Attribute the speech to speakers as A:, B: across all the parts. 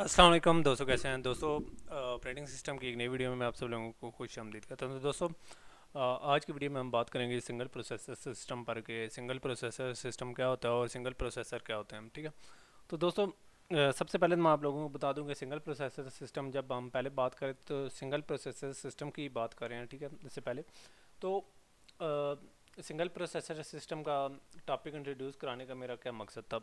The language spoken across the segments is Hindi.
A: अस्सलाम वालेकुम दोस्तों, कैसे हैं दोस्तों। ऑपरेटिंग सिस्टम की एक नई वीडियो में मैं आप सब लोगों को खुश आमदीद करता हूं। तो दोस्तों, आज की वीडियो में हम बात करेंगे सिंगल प्रोसेसर सिस्टम पर के सिंगल प्रोसेसर सिस्टम क्या होता है और सिंगल प्रोसेसर क्या होते हैं। ठीक है। तो दोस्तों, सबसे पहले मैं आप लोगों को बता दूं कि सिंगल प्रोसेसर सिस्टम जब हम पहले बात करें तो सिंगल प्रोसेसर सिस्टम की बात कर रहे हैं। ठीक है। इससे पहले तो सिंगल प्रोसेसर सिस्टम का टॉपिक इंट्रोड्यूस कराने का मेरा क्या मकसद था।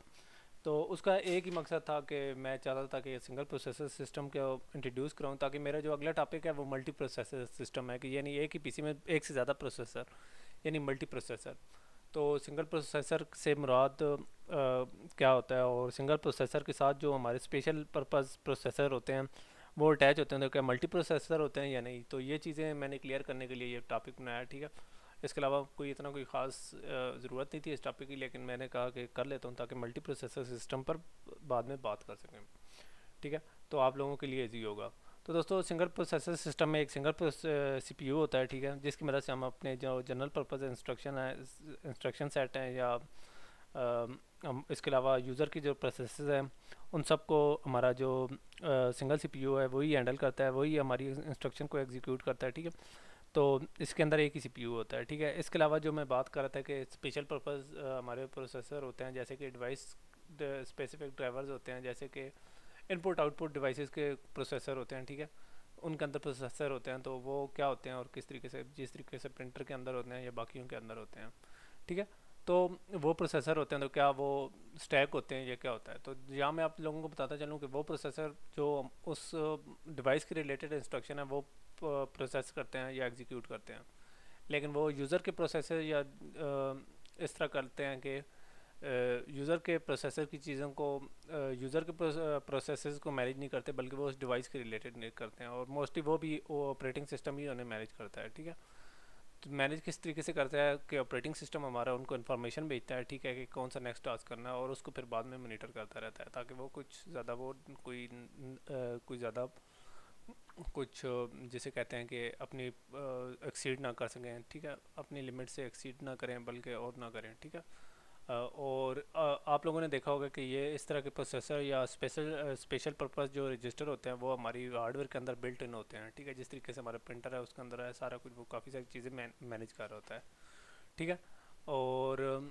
A: तो उसका एक ही मकसद था कि मैं चाहता था कि सिंगल प्रोसेसर सिस्टम को इंट्रोड्यूस कराऊं, ताकि मेरा जो अगला टॉपिक है वो मल्टी प्रोसेसर सिस्टम है, कि यानी एक ही पीसी में एक से ज़्यादा प्रोसेसर, यानी मल्टी प्रोसेसर। तो सिंगल प्रोसेसर से मुराद क्या होता है, और सिंगल प्रोसेसर के साथ जो हमारे स्पेशल पर्पस प्रोसेसर होते हैं वो अटैच होते हैं, तो क्या मल्टी प्रोसेसर होते हैं या नहीं। तो ये चीज़ें मैंने क्लियर करने के लिए ये टॉपिक बनाया। ठीक है। इसके अलावा कोई इतना कोई ख़ास ज़रूरत नहीं थी इस टॉपिक की, लेकिन मैंने कहा कि कर लेता हूँ ताकि मल्टी प्रोसेसर सिस्टम पर बाद में बात कर सकें। ठीक है। तो आप लोगों के लिए ईजी होगा। तो दोस्तों, सिंगल प्रोसेसर सिस्टम में एक सिंगल सीपीयू होता है। ठीक है। जिसकी मदद से हम अपने जो जनरल पर्पज़ इंस्ट्रक्शन सेट हैं, या हम इसके अलावा यूज़र की जो प्रोसेस हैं उन सब को हमारा जो सिंगल सीपीयू है वही हैंडल करता है, वही हमारी इंस्ट्रक्शन को एग्जीक्यूट करता है। ठीक है। तो इसके अंदर एक ही सीपीयू होता है। ठीक है। इसके अलावा जो मैं बात कर रहा था कि स्पेशल पर्पस हमारे प्रोसेसर होते हैं, जैसे कि डिवाइस स्पेसिफिक ड्राइवर्स होते हैं, जैसे कि इनपुट आउटपुट डिवाइसेस के प्रोसेसर होते हैं। ठीक है। उनके अंदर प्रोसेसर होते हैं, तो वो क्या होते हैं और किस तरीके से, जिस तरीके से प्रिंटर के अंदर होते हैं या बाकियों के अंदर होते हैं। ठीक है। तो वो प्रोसेसर होते हैं, तो क्या वो स्टैक होते हैं, ये क्या होता है। तो यहाँ मैं आप लोगों को बताता चलूँ कि वो प्रोसेसर जो उस डिवाइस के रिलेटेड इंस्ट्रक्शन है वो प्रोसेस करते हैं या एग्जीक्यूट करते हैं, लेकिन वो यूज़र के प्रोसेसर या इस तरह करते हैं कि यूज़र के प्रोसेसर की चीज़ों को यूज़र के प्रोसेसर्स को मैनेज नहीं करते, बल्कि वो उस डिवाइस के रिलेटेड करते हैं, और मोस्टली वो भी ऑपरेटिंग सिस्टम ही उन्हें मैनेज करता है। ठीक है। तो मैनेज किस तरीके से करता है कि ऑपरेटिंग सिस्टम हमारा उनको इन्फॉर्मेशन भेजता है। ठीक है, कि कौन सा नेक्स्ट टास्क करना है, और उसको फिर बाद में मोनीटर करता रहता है, ताकि वो कुछ ज़्यादा वो कोई ज़्यादा कुछ जिसे कहते हैं कि अपनी एक्सीड ना कर सकें। ठीक है। अपनी लिमिट से एक्सीड ना करें, बल्कि और ना करें। ठीक है। और आप लोगों ने देखा होगा कि ये इस तरह के प्रोसेसर या स्पेशल पर्पस जो रजिस्टर होते हैं वो हमारी हार्डवेयर के अंदर बिल्ट इन होते हैं। ठीक है। जिस तरीके से हमारा प्रिंटर है उसके अंदर है सारा कुछ, वो काफ़ी सारी चीज़ें मैनेज कर रहा होता है। ठीक है। और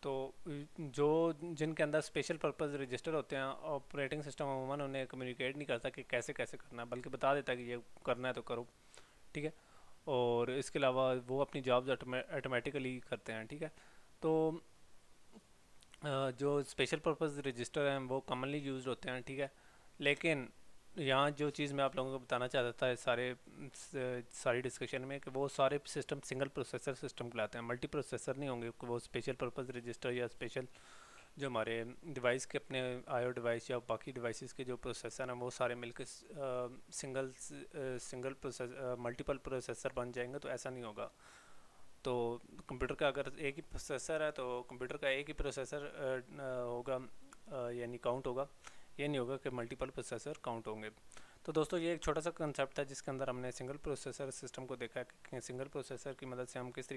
A: तो जो जिनके अंदर स्पेशल पर्पस रजिस्टर होते हैं, ऑपरेटिंग सिस्टम अमूमन उन्हें कम्युनिकेट नहीं करता कि कैसे कैसे करना है, बल्कि बता देता है कि ये करना है तो करो। ठीक है। और इसके अलावा वो अपनी जॉब्स ऑटोमेटिकली करते हैं। ठीक है। तो जो स्पेशल पर्पस रजिस्टर हैं वो कॉमनली यूज होते हैं। ठीक है। लेकिन यहाँ जो चीज़ मैं आप लोगों को बताना चाहता था इस सारी डिस्कशन में, कि वो सारे सिस्टम सिंगल प्रोसेसर सिस्टम कहलाते हैं, मल्टी प्रोसेसर नहीं होंगे। वो स्पेशल पर्पस रजिस्टर या स्पेशल जो हमारे डिवाइस के अपने आईओ डिवाइस या बाकी डिवाइसेस के जो प्रोसेसर हैं वो सारे मिलकर सिंगल प्रोसेस मल्टीपल प्रोसेसर बन जाएंगे, तो ऐसा नहीं होगा। तो कंप्यूटर का अगर एक ही प्रोसेसर है तो कंप्यूटर का एक ही प्रोसेसर होगा, यानी काउंट होगा। ये नहीं होगा कि मल्टीपल प्रोसेसर काउंट होंगे। तो दोस्तों, ये एक छोटा सा कंसेप्ट था जिसके अंदर हमने सिंगल प्रोसेसर सिस्टम को देखा कि सिंगल प्रोसेसर की मदद से हम किस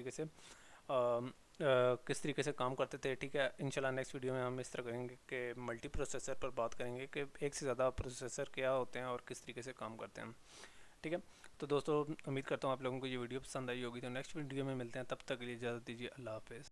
A: तरीके से काम करते थे। ठीक है। इंशाल्लाह नेक्स्ट वीडियो में हम इस तरह करेंगे कि मल्टी प्रोसेसर पर बात करेंगे कि एक से ज़्यादा प्रोसेसर क्या होते हैं और किस तरीके से काम करते हैं। ठीक है। तो दोस्तों, उम्मीद करता हूँ आप लोगों को ये वीडियो पसंद आई होगी। तो नेक्स्ट वीडियो में मिलते हैं, तब तक के लिए इजाज़त दीजिए। अल्लाह हाफ़िज़।